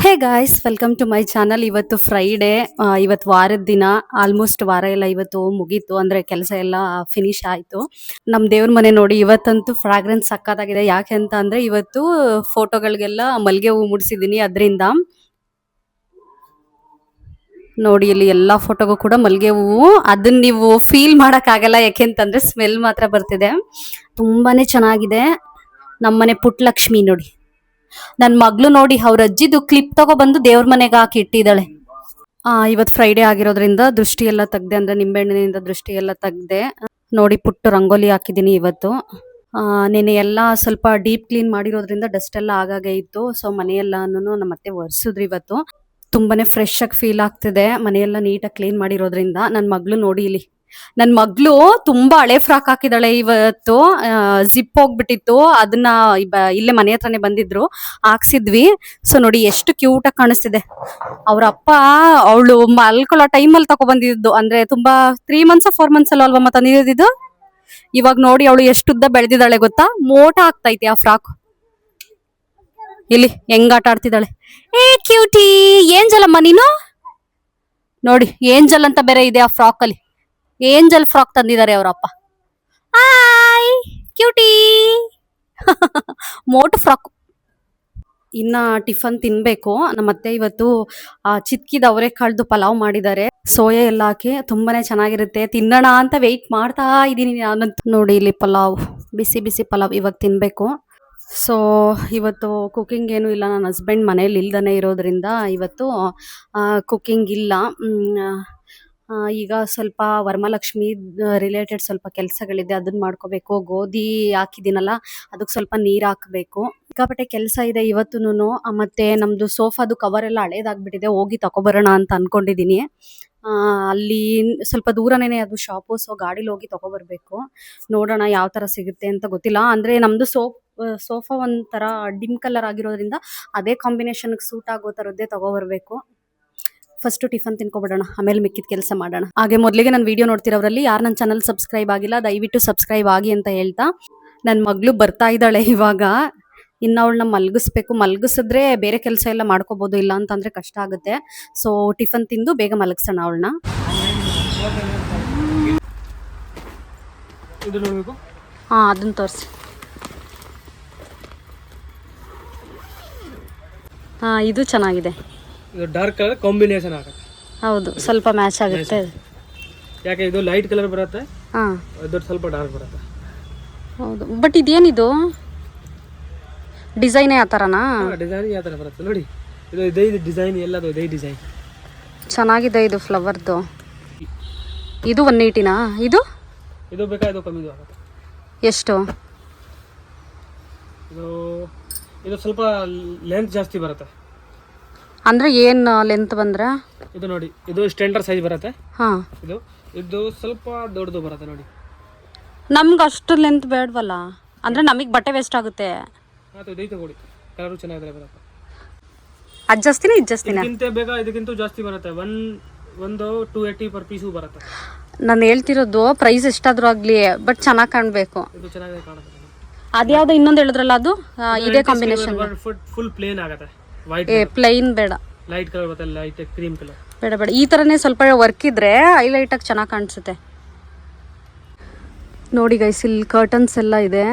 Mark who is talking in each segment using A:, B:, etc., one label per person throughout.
A: Hey guys welcome to my channel. ಇವತ್ತು Friday, ಇವತ್ತು ವಾರದ ದಿನ. ಆಲ್ಮೋಸ್ಟ್ ವಾರ ಎಲ್ಲ ಇವತ್ತು ಮುಗೀತು, ಅಂದ್ರೆ ಕೆಲಸ ಎಲ್ಲ ಫಿನಿಶ್ ಆಯ್ತು. ನಮ್ ದೇವ್ರ ಮನೆ ನೋಡಿ, ಇವತ್ತಂತೂ ಫ್ರಾಗ್ರೆನ್ಸ್ ಸಕ್ಕತ್ತಾಗಿದೆ. ಯಾಕೆ ಅಂತ ಅಂದ್ರೆ ಇವತ್ತು ಫೋಟೋಗಳಿಗೆಲ್ಲ ಮಲ್ಗೆ ಹೂ ಮುಡಿಸಿದೀನಿ. ಅದರಿಂದ ನೋಡಿ, ಇಲ್ಲಿ ಎಲ್ಲಾ ಫೋಟೋಗೂ ಕೂಡ ಮಲ್ಗೆ ಹೂವು. ಅದನ್ನ ನೀವು ಫೀಲ್ ಮಾಡಕ್ ಆಗಲ್ಲ, ಯಾಕೆಂತಂದ್ರೆ ಸ್ಮೆಲ್ ಮಾತ್ರ ಬರ್ತಿದೆ. ತುಂಬಾನೇ ಚೆನ್ನಾಗಿದೆ. ನಮ್ಮನೆ ಪುಟ್ಲಕ್ಷ್ಮಿ ನೋಡಿ, ನನ್ ಮಗ್ಳು ನೋಡಿ ಅವ್ರ ಅಜ್ಜಿದು ಕ್ಲಿಪ್ ತಗೋ ಬಂದು ದೇವ್ರ ಮನೆಗೆ ಹಾಕಿ ಇಟ್ಟಿದ್ದಾಳೆ. ಇವತ್ ಫ್ರೈಡೆ ಆಗಿರೋದ್ರಿಂದ ದೃಷ್ಟಿ ಎಲ್ಲ ತೆಗ್ದೆ, ಅಂದ್ರೆ ನಿಂಬೆಹಣ್ಣಿನಿಂದ ದೃಷ್ಟಿ ಎಲ್ಲ ತೆಗ್ದೆ. ನೋಡಿ, ಪುಟ್ಟ ರಂಗೋಲಿ ಹಾಕಿದೀನಿ ಇವತ್ತು. ನೆನೆ ಎಲ್ಲ ಸ್ವಲ್ಪ ಡೀಪ್ ಕ್ಲೀನ್ ಮಾಡಿರೋದ್ರಿಂದ ಡಸ್ಟ್ ಎಲ್ಲ ಆಗಾಗೆ ಇತ್ತು. ಸೊ ಮನೆಯೆಲ್ಲಾನು ನಮ್ಮ ಅತ್ತೆ ಒರೆಸಿದ್ರು ಇವತ್ತು. ತುಂಬಾನೇ ಫ್ರೆಶ್ ಆಗಿ ಫೀಲ್ ಆಗ್ತಿದೆ, ಮನೆಯೆಲ್ಲ ನೀಟಾಗಿ ಕ್ಲೀನ್ ಮಾಡಿರೋದ್ರಿಂದ. ನನ್ ಮಗ್ಳು ನೋಡಿ ಇಲ್ಲಿ, ನನ್ ಮಗ್ಳು ತುಂಬಾ ಹಳೆ ಫ್ರಾಕ್ ಹಾಕಿದಾಳೆ ಇವತ್ತು. ಜಿಪ್ ಹೋಗ್ಬಿಟ್ಟಿತ್ತು, ಅದನ್ನ ಇಲ್ಲೇ ಮನೆ ಹತ್ರನೇ ಬಂದಿದ್ರು, ಹಾಕ್ಸಿದ್ವಿ. ಸೊ ನೋಡಿ ಎಷ್ಟು ಕ್ಯೂಟ್ ಆಗಿ ಕಾಣಿಸ್ತಿದೆ. ಅವ್ರ ಅಪ್ಪ ಅವಳು ಮಲ್ಕೊಳ್ಳೋ ಟೈಮಲ್ಲಿ ತಗೊ ಬಂದಿದ್ದು, ಅಂದ್ರೆ ತುಂಬಾ 3 ಮಂತ್ಸ್ 4 ಮಂತ್ಸ್ ಅಲ್ವಾ ತಂದಿದ್ದು. ಇವಾಗ ನೋಡಿ ಅವಳು ಎಷ್ಟು ಉದ್ದ ಬೆಳೆದಿದ್ದಾಳೆ ಗೊತ್ತಾ, ಮೋಟ ಆಗ್ತೈತಿ ಆ ಫ್ರಾಕ್. ಇಲ್ಲಿ ಹೆಂಗ್ ಆಟ ಆಡ್ತಿದ್ದಾಳೆ. ಏ ಕ್ಯೂಟಿ, ಏಂಜಲ್ ಅಮ್ಮ ನೀನು. ನೋಡಿ, ಏಂಜಲ್ ಅಂತ ಬೇರೆ ಇದೆ ಆ ಫ್ರಾಕ್ ಅಲ್ಲಿ. ಏಂಜಲ್ ಫ್ರಾಕ್ ತಂದಿದ್ದಾರೆ ಅವರಪ್ಪ. Hi cutie. ಮೋಟು ಫ್ರಾಕ್. ಇನ್ನ ಟಿಫನ್ ತಿನ್ಬೇಕು. ನಮ್ಮತ್ತೆ ಇವತ್ತು ಚಿತ್ಕಿದ ಅವರೆಕಾಳ್ದು ಪಲಾವ್ ಮಾಡಿದ್ದಾರೆ, ಸೋಯಾ ಎಲ್ಲ ಹಾಕಿ. ತುಂಬಾನೇ ಚೆನ್ನಾಗಿರುತ್ತೆ, ತಿನ್ನೋಣ ಅಂತ ವೆಯ್ಟ್ ಮಾಡ್ತಾ ಇದ್ದೀನಿ ನಾನಂತೂ. ನೋಡಿ ಇಲ್ಲಿ ಪಲಾವ್, ಬಿಸಿ ಬಿಸಿ ಪಲಾವ್ ಇವಾಗ ತಿನ್ಬೇಕು. ಸೊ ಇವತ್ತು ಕುಕಿಂಗ್ ಏನು ಇಲ್ಲ, ನನ್ನ ಹಸ್ಬೆಂಡ್ ಮನೇಲಿ ಇಲ್ದಾನೆ ಇರೋದ್ರಿಂದ ಇವತ್ತು ಕುಕಿಂಗ್ ಇಲ್ಲ. ಈಗ ಸ್ವಲ್ಪ ವರಮಹಾಲಕ್ಷ್ಮಿ ರಿಲೇಟೆಡ್ ಸ್ವಲ್ಪ ಕೆಲಸಗಳಿದೆ, ಅದನ್ನ ಮಾಡ್ಕೋಬೇಕು. ಗೋಧಿ ಹಾಕಿದ್ದೀನಲ್ಲ, ಅದಕ್ಕೆ ಸ್ವಲ್ಪ ನೀರು ಹಾಕಬೇಕು. ಸಿಕ್ಕಾಪಟ್ಟೆ ಕೆಲಸ ಇದೆ ಇವತ್ತುನು. ಮತ್ತೆ ನಮ್ದು ಸೋಫಾದು ಕವರ್ ಎಲ್ಲ ಹಳೇದಾಗ್ಬಿಟ್ಟಿದೆ, ಹೋಗಿ ತಗೊಬರೋಣ ಅಂತ ಅನ್ಕೊಂಡಿದೀನಿ. ಅಲ್ಲಿ ಸ್ವಲ್ಪ ದೂರನೇನೆ ಅದು ಶಾಪು, ಸೊ ಗಾಡಿಲಿ ಹೋಗಿ ತಗೊಬರ್ಬೇಕು. ನೋಡೋಣ ಯಾವ ತರ ಸಿಗುತ್ತೆ ಅಂತ ಗೊತ್ತಿಲ್ಲ. ಅಂದ್ರೆ ನಮ್ದು ಸೋಫಾ ಒಂಥರ ಡಿಮ್ ಕಲರ್ ಆಗಿರೋದ್ರಿಂದ ಅದೇ ಕಾಂಬಿನೇಷನ್ ಸೂಟ್ ಆಗೋ ತರದ್ದೇ ತಗೊಬರ್ಬೇಕು. ಫಸ್ಟ್ ಟಿಫನ್ ತಿನ್ಕೊಬಿಡೋಣ, ಆಮೇಲೆ ಮಿಕ್ಕಿದ ಕೆಲಸ ಮಾಡೋಣ. ಹಾಗೆ ಮೊದಲಿಗೆ ನನ್ನ ವಿಡಿಯೋ ನೋಡ್ತಿರೋರಲ್ಲಿ ಯಾರು ನನ್ನ ಚಾನಲ್ ಸಬ್ಸ್ಕ್ರೈಬ್ ಆಗಿಲ್ಲ, ದಯವಿಟ್ಟು ಸಬ್ಸ್ಕ್ರೈಬ್ ಆಗಿ ಅಂತ ಹೇಳ್ತಾ. ನನ್ನ ಮಗಳು ಬರ್ತಾ ಇದ್ದಾಳೆ ಇವಾಗ. ಇನ್ನು ಅವಳನ್ನ ಮಲಗಿಸ್ಬೇಕು. ಮಲಗಿಸಿದ್ರೆ ಬೇರೆ ಕೆಲಸ ಎಲ್ಲ ಮಾಡ್ಕೋಬಹುದು, ಇಲ್ಲ ಅಂತಂದ್ರೆ ಕಷ್ಟ ಆಗುತ್ತೆ. ಸೊ ಟಿಫನ್ ತಿಂದು ಬೇಗ ಮಲಗಿಸೋಣ ಅವಳನ್ನ. ಅದನ್ನ ತೋರಿಸಿ. ಇದು ಚೆನ್ನಾಗಿದೆ.
B: ಇದು ಡಾರ್ಕ್ ಕಲರ್ ಕಾಂಬಿನೇಷನ್ ಆಗುತ್ತೆ.
A: ಹೌದು, ಸ್ವಲ್ಪ ಮ್ಯಾಚ್ ಆಗುತ್ತೆ.
B: ಯಾಕೆ ಇದು ಲೈಟ್ ಕಲರ್ ಬರುತ್ತೆ, ಇದು ಸ್ವಲ್ಪ ಡಾರ್ಕ್ ಬರುತ್ತೆ.
A: ಹೌದು, ಬಟ್ ಇದೇನಿದು ಡಿಸೈನ್ ಆ ಥರನಾ?
B: ಡಿಸೈನ್ ಯಾವ ಥರ ಬರುತ್ತೆ ನೋಡಿ. ಇದು ಇದೇ ಡಿಸೈನ್, ಎಲ್ಲದು ಇದೇ ಡಿಸೈನ್.
A: ಚೆನ್ನಾಗಿದೆ ಇದು ಫ್ಲವರ್ದು. ಇದು 180ನಾ? ಇದು
B: ಇದು ಬೇಕಾ? ಇದು ಕಮ್ಮಿ ಆಗುತ್ತೆ.
A: ಎಷ್ಟು?
B: ಇದು ಸ್ವಲ್ಪ ಲೆಂತ್ ಜಾಸ್ತಿ ಬರುತ್ತೆ.
A: ಅಂದ್ರೆ ಏನು ಲೆಂತ್ ಬಂದ್ರೆ?
B: ಇದು ನೋಡಿ, ಇದು ಸ್ಟ್ಯಾಂಡರ್ಡ್ ಸೈಜ್ ಬರುತ್ತೆ. ಇದು ಇದು ಸ್ವಲ್ಪ ದೊಡ್ಡದು ಬರುತ್ತೆ ನೋಡಿ.
A: ನಮ್ಗೆ ಅಷ್ಟು ಲೆಂತ್ ಬೇಡವಲ್ಲ, ಅಂದ್ರೆ ನಮಗೆ ಬಟ್ಟೆ ವೇಸ್ಟ್ ಆಗುತ್ತೆ.
B: ಇದು ತಗೊಳ್ಳಿ, ಕಲರ್ ಚೆನ್ನಾಗಿದೆ ಬರುತ್ತೆ.
A: ಅದು ಜಾಸ್ತಿನೇ ಇದು ಜಾಸ್ತಿನೇ?
B: ಇದಕ್ಕಿಂತ ಬೇಕಾ, ಇದಕ್ಕಿಂತ ಜಾಸ್ತಿ ಬರುತ್ತೆ. ಒಂದು 280 ಪರ್ ಪೀಸು ಬರುತ್ತೆ.
A: ನಾನು ಹೇಳ್ತಿರೋದು ಪ್ರೈಸ್ ಎಷ್ಟಾದ್ರೂ ಆಗಲಿ, ಬಟ್ ಚೆನ್ನಾಗಿ ಕಾಣಬೇಕು.
B: ಇದು ಚೆನ್ನಾಗಿ ಕಾಣುತ್ತೆ.
A: ಅದ್ಯಾವ್ದು ಇನ್ನೊಂದು ಹೇಳಿದ್ರಲ್ಲ, ಅದು ಇದೇ ಕಾಂಬಿನೇಷನ್?
B: ಫುಲ್ ಪ್ಲೇನ್ ಆಗುತ್ತೆ. ವೈಟ್
A: ಪ್ಲೈನ್ ಬೇಡ,
B: ಲೈಟ್ ಕಲರ್ ಬರುತ್ತೆ, ಲೈಟ್ ಕ್ರೀಮ್ ಕಲರ್
A: ಬೇಡ ಬೇಡ. ಈ ಥರನೇ ಸ್ವಲ್ಪ ವರ್ಕ್ ಇದ್ರೆ ಹೈಲೈಟ್ ಆಗಿ ಚೆನ್ನಾಗಿ ಕಾಣಿಸುತ್ತೆ. ನೋಡಿ ಗೈಸ್, ಇಲ್ಲಿ ಕರ್ಟನ್ಸ್ ಎಲ್ಲ ಇದೆ,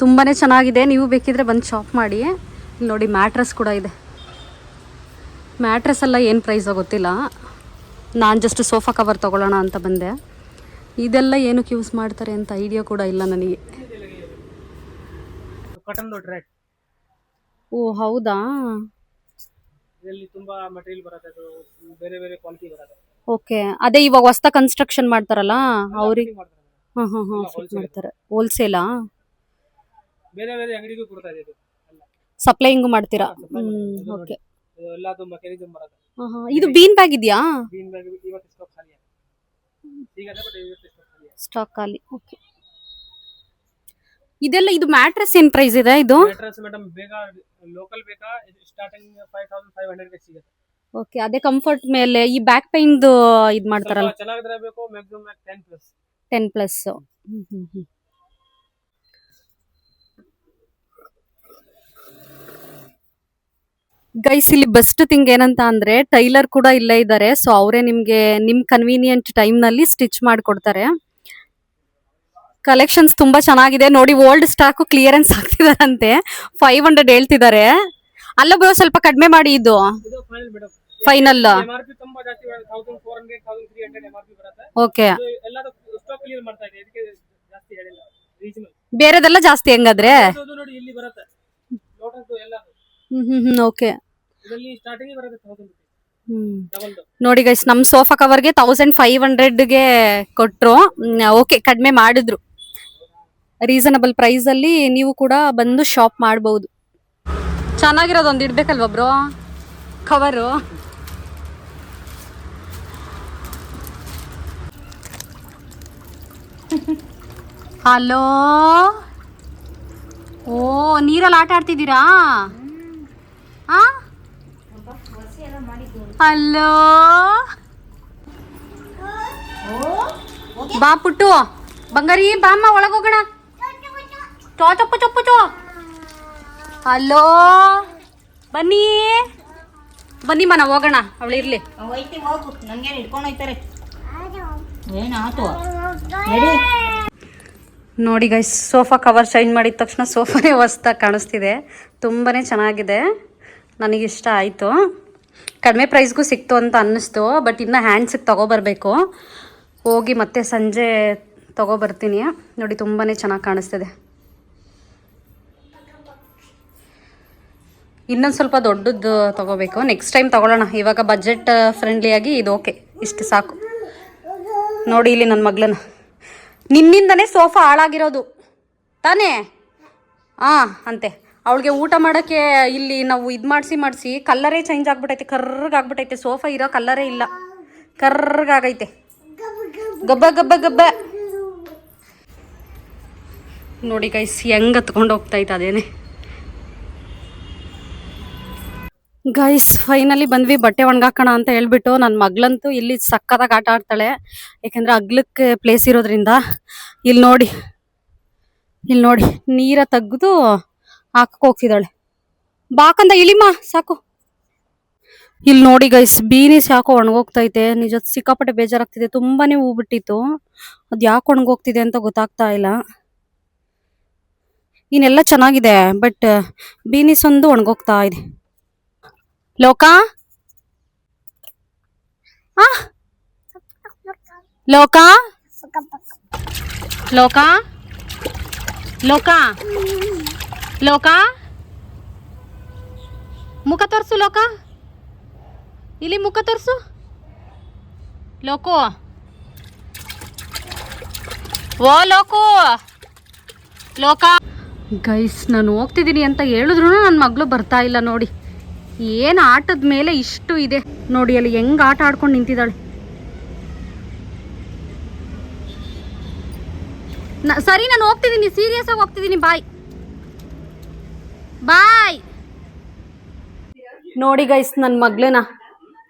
A: ತುಂಬಾ ಚೆನ್ನಾಗಿದೆ. ನೀವು ಬೇಕಿದ್ರೆ ಬಂದು ಶಾಪ್ ಮಾಡಿ. ಇಲ್ಲಿ ನೋಡಿ, ಮ್ಯಾಟ್ರಸ್ ಕೂಡ ಇದೆ. ಮ್ಯಾಟ್ರಸ್ ಎಲ್ಲ ಏನು ಪ್ರೈಸೋ ಗೊತ್ತಿಲ್ಲ. ನಾನು ಜಸ್ಟ್ ಸೋಫಾ ಕವರ್ ತೊಗೊಳ್ಳೋಣ ಅಂತ ಬಂದೆ. ಇದೆಲ್ಲ ಏನಕ್ಕೆ ಯೂಸ್ ಮಾಡ್ತಾರೆ ಅಂತ ಐಡಿಯಾ ಕೂಡ ಇಲ್ಲ ನನಗೆ. ಓ ಹೌದಾ?
B: ಇದರಲ್ಲಿ ತುಂಬಾ ಮೆಟೀರಿಯಲ್ ಬರುತ್ತೆ, ಅದು ಬೇರೆ ಬೇರೆ ಕ್ವಾಲಿಟಿ ಬರುತ್ತೆ.
A: ಓಕೆ, ಅದೇ ಇವಾಗ ಹೊಸ ಕನ್ಸ್ಟ್ರಕ್ಷನ್ ಮಾಡ್ತಾರಲ್ಲ ಅವ್ರಿಗೆ ಮಾಡ್ತಾರೆ. ಹೋಲ್ಸೇಲಾ?
B: ಬೇರೆ ಬೇರೆ ಅಂಗಡಿಗೂ ಕೊಡ್ತಾ ಇದೆ. ಇದು
A: ಸಪ್ಲೈಯಿಂಗ್ ಮಾಡ್ತೀರಾ? ಓಕೆ.
B: ಇದು ಎಲ್ಲದು ಮೆಕ್ಯಾನಿಸಮ್ ಬರುತ್ತೆ.
A: ಇದು ಬೀನ್ ಬ್ಯಾಗ್ ಇದೆಯಾ?
B: ಬೀನ್ ಬ್ಯಾಗ್ ಇವತ್ತು ಸ್ಟಾಕ್ ಖಾಲಿ ಆಗಿದೆ. ಈಗ ಅದೇ ಬಟ್ ಇವತ್ತು ಸ್ಟಾಕ್ ಖಾಲಿ ಆಗಿದೆ.
A: ಸ್ಟಾಕ್ ಖಾಲಿ. ಓಕೆ. ಇದೆಲ್ಲ ಇದು ಮ್ಯಾಟ್ರೆಸ್ ಏನು ಪ್ರೈಸ್ ಇದೆ ಇದು?
B: ಮ್ಯಾಟ್ರೆಸ್ ಮೇಡಂ ಬೇಗ ಲೋಕಲ್ ಬೇಕಾ, ಸ್ಟಾರ್ಟಿಂಗ್ 5500 ಗೆ ಸಿಗುತ್ತೆ.
A: ಓಕೆ, ಅದೇ ಕಂಫರ್ಟ್ ಮೇಲೆ ಈ ಬ್ಯಾಕ್ ಪೈನ್ದು ಇದು ಮಾಡ್ತಾರಲ್ಲ,
B: ಚೆನ್ನಾಗಿದ್ರೆ ಬೇಕು. ಮ್ಯಾಕ್ಸಿಮಮ್ 10+.
A: 10+. ಗೈಸ್ ಇಲ್ಲಿ ಬೆಸ್ಟ್ ಥಿಂಗ್ ಏನಂತ ಅಂದ್ರೆ ಟೈಲರ್ ಕೂಡ ಇಲ್ಲೇ ಇದ್ದಾರೆ. ಸೊ ಅವರೇ ನಿಮ್ಗೆ ನಿಮ್ ಕನ್ವೀನಿಯಂಟ್ ಟೈಮ್ ನಲ್ಲಿ ಸ್ಟಿಚ್ ಮಾಡ್ಕೊಡ್ತಾರೆ. ಕಲೆಕ್ಷನ್ಸ್ ತುಂಬಾ ಚೆನ್ನಾಗಿದೆ ನೋಡಿ. Old stock clearance ಆಗ್ತಿದಾರಂತೆ. 500 ಹೇಳ್ತಿದ್ದಾರೆ. ಅಲ್ಲ ಬ್ರೋ ಸ್ವಲ್ಪ ಕಡಿಮೆ ಮಾಡಿ ಇದು
B: ಇದು ಫೈನಲ್ ಮೇಡಮ್.
A: ಫೈನಲ್.
B: MRP ತುಂಬಾ ಜಾಸ್ತಿ 1400 1300 MRP ಬರುತ್ತೆ.
A: ಓಕೆ,
B: ಇದು ಎಲ್ಲದೂ ಸ್ಟಾಕ್ ಕ್ಲಿಯರ್ ಮಾಡ್ತಾ ಇದೆ, ಇದಕ್ಕೆ ಜಾಸ್ತಿ ಹೇಳಿಲ್ಲ. ರೀಜನಲ್
A: ಬೇರೆದೆಲ್ಲ ಜಾಸ್ತಿ ಹೆಂಗಾದ್ರೆ.
B: ಅದು ನೋಡಿ ಇಲ್ಲಿ ಬರುತ್ತೆ ಲೋಟಸ್ ಎಲ್ಲ.
A: ಓಕೆ,
B: ಇದರಲ್ಲಿ ಸ್ಟಾರ್ಟಿಂಗ್ ಬರುತ್ತೆ 1000 ರೂಪಾಯಿ ಡಬಲ್.
A: ನೋಡಿ ಗೈಸ್ ನಮ್ ಸೋಫಾ ಕವರ್ಗೆ 1500ಗೆ ಕೊಟ್ರು. ಓಕೆ, ಕಡಿಮೆ ಮಾಡಿದ್ರು. ರೀಸನಬಲ್ ಪ್ರೈಸ್ ಅಲ್ಲಿ ನೀವು ಕೂಡ ಬಂದು ಶಾಪ್ ಮಾಡಬಹುದು. ಚೆನ್ನಾಗಿರೋದೊಂದು ಇಡ್ಬೇಕಲ್ವ ಬ್ರೋ ಕವರು. ಹಲೋ, ಓ ನೀರಲ್ಲಿ ಆಟ ಆಡ್ತಿದ್ದೀರಾ? ಹಲೋ, ಬಾ ಪುಟ್ಟು ಬಂಗಾರಿ ಬಾಮ್ಮ ಒಳಗೋಗೋಣ. ಚೋ ಚಪ್ಪು ಚಪ್ಪು ಚೋ. ಹಲೋ, ಬನ್ನಿ ಬನ್ನಿ ಮನ ಹೋಗೋಣ. ಅವಳು ಇರ್ಲಿ. ನೋಡಿ ಗೈಸ್ ಸೋಫಾ ಕವರ್ ಚೇಂಜ್ ಮಾಡಿದ ತಕ್ಷಣ ಸೋಫಾನೇ ಹೊಸ್ದಾಗಿ ಕಾಣಿಸ್ತಿದೆ. ತುಂಬಾನೇ ಚೆನ್ನಾಗಿದೆ, ನನಗಿಷ್ಟ ಆಯಿತು. ಕಡಿಮೆ ಪ್ರೈಸ್ಗೂ ಸಿಕ್ತು ಅಂತ ಅನ್ನಿಸ್ತು. ಬಟ್ ಇನ್ನು ಹ್ಯಾಂಡ್ಸಿಗೆ ತಗೊಬರ್ಬೇಕು. ಹೋಗಿ ಮತ್ತೆ ಸಂಜೆ ತಗೊಬರ್ತೀನಿ. ನೋಡಿ ತುಂಬಾ ಚೆನ್ನಾಗಿ ಕಾಣಿಸ್ತಿದೆ. ಇನ್ನೊಂದು ಸ್ವಲ್ಪ ದೊಡ್ಡದು ತಗೋಬೇಕು. ನೆಕ್ಸ್ಟ್ ಟೈಮ್ ತಗೊಳ್ಳೋಣ. ಇವಾಗ ಬಜೆಟ್ ಫ್ರೆಂಡ್ಲಿಯಾಗಿ ಇದು ಓಕೆ, ಇಷ್ಟು ಸಾಕು. ನೋಡಿ ಇಲ್ಲಿ ನನ್ನ ಮಗಳನ್ನ, ನಿನ್ನಿಂದನೇ ಸೋಫಾ ಹಾಳಾಗಿರೋದು ತಾನೇ? ಅಂತೆ. ಅವಳಿಗೆ ಊಟ ಮಾಡೋಕ್ಕೆ ಇಲ್ಲಿ ನಾವು ಇದು ಮಾಡಿಸಿ ಕಲ್ಲರೇ ಚೇಂಜ್ ಆಗ್ಬಿಟ್ಟೈತೆ. ಕರ್ರಗಾಗ್ಬಿಟ್ಟೈತೆ. ಸೋಫಾ ಇರೋ ಕಲ್ಲರೇ ಇಲ್ಲ, ಕರ್ರಗಾಗೈತೆ. ಗಬ್ಬ ಗಬ್ಬ ಗಬ್ಬ. ನೋಡಿ ಗೈಸ್ ಹೆಂಗೆ ಹತ್ಕೊಂಡು ಹೋಗ್ತೈತೆ ಅದೇನೆ. ಗೈಸ್ ಫೈನಲಿ ಬಂದ್ವಿ ಬಟ್ಟೆ ಒಣಗಾಕೋಣ ಅಂತ ಹೇಳ್ಬಿಟ್ಟು. ನನ್ನ ಮಗಳಂತೂ ಇಲ್ಲಿ ಸಕ್ಕತ್ತಾಗಿ ಆಟ ಆಡ್ತಾಳೆ, ಯಾಕೆಂದ್ರೆ ಅಗ್ಲಕ್ಕೆ ಪ್ಲೇಸ್ ಇರೋದ್ರಿಂದ. ಇಲ್ಲಿ ನೋಡಿ ನೀರ ತೆಗ್ದು ಹಾಕಕ್ಕೆ ಹೋಗ್ತಿದ್ದಾಳೆ. ಬಾಕಂದ ಇಳಿಮಾ ಸಾಕು. ಇಲ್ಲಿ ನೋಡಿ ಗೈಸ್ ಬೀನಿಸ್ ಯಾಕೋ ಒಣಗೋಗ್ತೈತೆ. ನಿಜ ಸಿಕ್ಕಾಪಟ್ಟೆ ಬೇಜಾರಾಗ್ತಿದೆ. ತುಂಬಾನೇ ಹೂ ಬಿಟ್ಟಿತ್ತು, ಅದು ಯಾಕೆ ಒಣಗೋಗ್ತಿದೆ ಅಂತ ಗೊತ್ತಾಗ್ತಾ ಇಲ್ಲ. ಇನ್ನೆಲ್ಲ ಚೆನ್ನಾಗಿದೆ, ಬಟ್ ಬೀನಿಸ್ ಒಂದು ಒಣಗೋಗ್ತಾ ಇದೆ. ಲೋಕ ಲೋಕ ಲೋಕ ಲೋಕ ಲೋಕ ಮುಖ ತೋರ್ಸು. ಲೋಕ ಇಲ್ಲಿ ಮುಖ ತೋರ್ಸು. ಲೋಕು, ಓ ಲೋಕು, ಲೋಕ. ಗೈಸ್ ನಾನು ಹೋಗ್ತಿದ್ದೀನಿ ಅಂತ ಹೇಳಿದ್ರು ನನ್ನ ಮಗಳು ಬರ್ತಾ ಇಲ್ಲ. ನೋಡಿ ಏನು ಆಟದ ಮೇಲೆ ಇಷ್ಟು ಇದೆ. ನೋಡಿ ಅಲ್ಲಿ ಹೆಂಗ್ ಆಟ ಆಡ್ಕೊಂಡು ನಿಂತಿದ್ದಾಳೆ. ಸರಿ ನಾನು ಹೋಗ್ತಿದ್ದೀನಿ, ಸೀರಿಯಸ್ ಆಗಿ ಹೋಗ್ತಿದ್ದೀನಿ. ಬಾಯ್ ಬಾಯ್. ನೋಡಿ ಗೈಸ್ ನನ್ನ ಮಗಳನ್ನ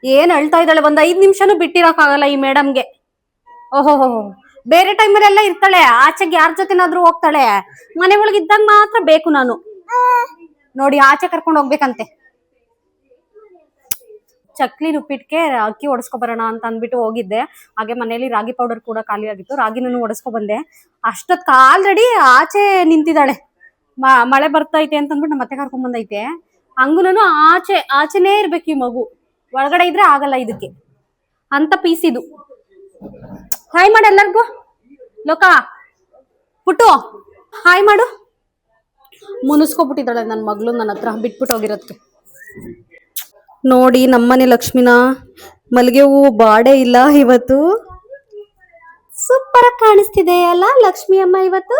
A: ಏನ್ ಅಳ್ತಾ ಇದ್ದಾಳೆ. ಒಂದ್ 5 ನಿಮಿಷನೂ ಬಿಟ್ಟಿರೋಕ್ಕಾಗಲ್ಲ ಈ ಮೇಡಮ್ಗೆ. ಓಹೋ, ಬೇರೆ ಟೈಮಲ್ಲೆಲ್ಲ ಇರ್ತಾಳೆ, ಆಚೆಗೆ ಯಾರ ಜೊತೆನಾದ್ರೂ ಹೋಗ್ತಾಳೆ. ಮನೆ ಒಳಗೆ ಇದ್ದಾಗ ಮಾತ್ರ ಬೇಕು ನಾನು. ನೋಡಿ ಆಚೆ ಕರ್ಕೊಂಡು ಹೋಗ್ಬೇಕಂತೆ. ಚಕ್ಲಿ ಉಪ್ಪಿಟ್ಟಿಗೆ ಅಕ್ಕಿ ಒಡಿಸ್ಕೊಬರೋಣ ಅಂತ ಅಂದ್ಬಿಟ್ಟು ಹೋಗಿದ್ದೆ. ಹಾಗೆ ಮನೇಲಿ ರಾಗಿ ಪೌಡರ್ ಕೂಡ ಖಾಲಿ ಆಗಿತ್ತು, ರಾಗಿನೂ ಒಡಿಸ್ಕೊ ಬಂದೆ. ಅಷ್ಟೊತ್ತು ಆಲ್ರೆಡಿ ಆಚೆ ನಿಂತಿದ್ದಾಳೆ. ಮಳೆ ಬರ್ತೈತೆ ಅಂತ ಅಂದ್ಬಿಟ್ಟು ನಮ್ಮ ಮತ್ತೆ ಕರ್ಕೊಂಡ್ ಬಂದೈತೆ. ಹಂಗೂನು ಆಚೆನೇ ಇರ್ಬೇಕು ಈ ಮಗು, ಒಳಗಡೆ ಇದ್ರೆ ಆಗಲ್ಲ ಇದಕ್ಕೆ ಅಂತ ಪೀಸ್ ಇದು. ಹಾಯ್ ಮಾಡು ಎಲ್ಲರಿಗೂ. ಲೋಕ ಪುಟ್ಟು ಹಾಯ್ ಮಾಡು. ಮುನಿಸ್ಕೊಬಿಟ್ಟಿದ್ದಾಳೆ ನನ್ನ ಮಗಳು ನನ್ನ ಹತ್ರ ಬಿಟ್ಬಿಟ್ಟು ಹೋಗಿರೋದಕ್ಕೆ. ನೋಡಿ ನಮ್ಮನೆ ಲಕ್ಷ್ಮಿನ ಮಲ್ಲಿಗೆ ಹೂವು ಬಾಡೆ ಇಲ್ಲ ಇವತ್ತು. ಸೂಪರ್ ಆಗಿ ಕಾಣಿಸ್ತಿದೆ ಅಲ್ಲ ಲಕ್ಷ್ಮಿ ಅಮ್ಮ ಇವತ್ತು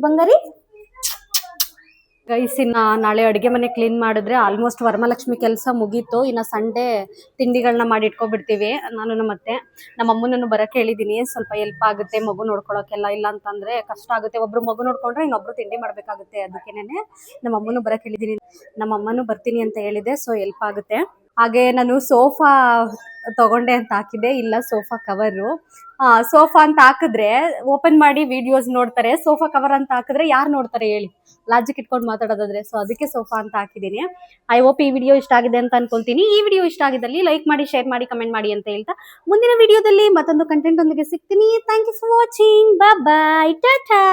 A: ಬಂಗಾರಿ. ಗೈಸ್ ಇನ್ನ ನಾಳೆ ಅಡುಗೆ ಮನೆ ಕ್ಲೀನ್ ಮಾಡಿದ್ರೆ ಆಲ್ಮೋಸ್ಟ್ ವರಮಲಕ್ಷ್ಮಿ ಕೆಲಸ ಮುಗೀತು. ಇನ್ನು ಸಂಡೇ ತಿಂಡಿಗಳನ್ನ ಮಾಡಿ ಇಟ್ಕೊಬಿಡ್ತೀವಿ. ನಾನು ನಮ್ಮ ಅಮ್ಮನನ್ನು ಬರಕ್ಕೆ ಹೇಳಿದ್ದೀನಿ, ಸ್ವಲ್ಪ ಹೆಲ್ಪ್ ಆಗುತ್ತೆ ಮಗು ನೋಡ್ಕೊಳಕ್ಕೆಲ್ಲ. ಇಲ್ಲ ಅಂತಂದ್ರೆ ಕಷ್ಟ ಆಗುತ್ತೆ. ಒಬ್ರು ಮಗು ನೋಡ್ಕೊಂಡ್ರೆ ಇನ್ನೊಬ್ರು ತಿಂಡಿ ಮಾಡ್ಬೇಕಾಗುತ್ತೆ. ಅದಕ್ಕೇನೆ ನಮ್ಮ ಅಮ್ಮನೂ ಬರಕ್ಕೆ ಹೇಳಿದ್ದೀನಿ. ನಮ್ಮ ಅಮ್ಮನೂ ಬರ್ತೀನಿ ಅಂತ ಹೇಳಿದೆ, ಸೊ ಹೆಲ್ಪ್ ಆಗುತ್ತೆ. ಹಾಗೆ ನಾನು ಸೋಫಾ ತಗೊಂಡೆ ಅಂತ ಹಾಕಿದೆ, ಇಲ್ಲ ಸೋಫಾ ಕವರು. ಸೋಫಾ ಅಂತ ಹಾಕಿದ್ರೆ ಓಪನ್ ಮಾಡಿ ವಿಡಿಯೋಸ್ ನೋಡ್ತಾರೆ, ಸೋಫಾ ಕವರ್ ಅಂತ ಹಾಕಿದ್ರೆ ಯಾರು ನೋಡ್ತಾರೆ ಹೇಳಿ, ಲಾಜಿಕ್ ಇಟ್ಕೊಂಡು ಮಾತಾಡೋದಾದ್ರೆ. ಸೊ ಅದಕ್ಕೆ ಸೋಫಾ ಅಂತ ಹಾಕಿದ್ದೀನಿ. ಐ ಹೋಪ್ ಈ ವಿಡಿಯೋ ಇಷ್ಟ ಆಗಿದೆ ಅಂತ ಅನ್ಕೊಂತೀನಿ. ಈ ವಿಡಿಯೋ ಇಷ್ಟ ಆಗಿದ್ದಲ್ಲಿ ಲೈಕ್ ಮಾಡಿ, ಶೇರ್ ಮಾಡಿ, ಕಮೆಂಟ್ ಮಾಡಿ ಅಂತ ಹೇಳ್ತಾ ಮುಂದಿನ ವಿಡಿಯೋದಲ್ಲಿ ಮತ್ತೊಂದು ಕಂಟೆಂಟ್ ಒಂದಿಗೆ ಸಿಗ್ತೀನಿ. Thank you for watching. Bye bye, Tata.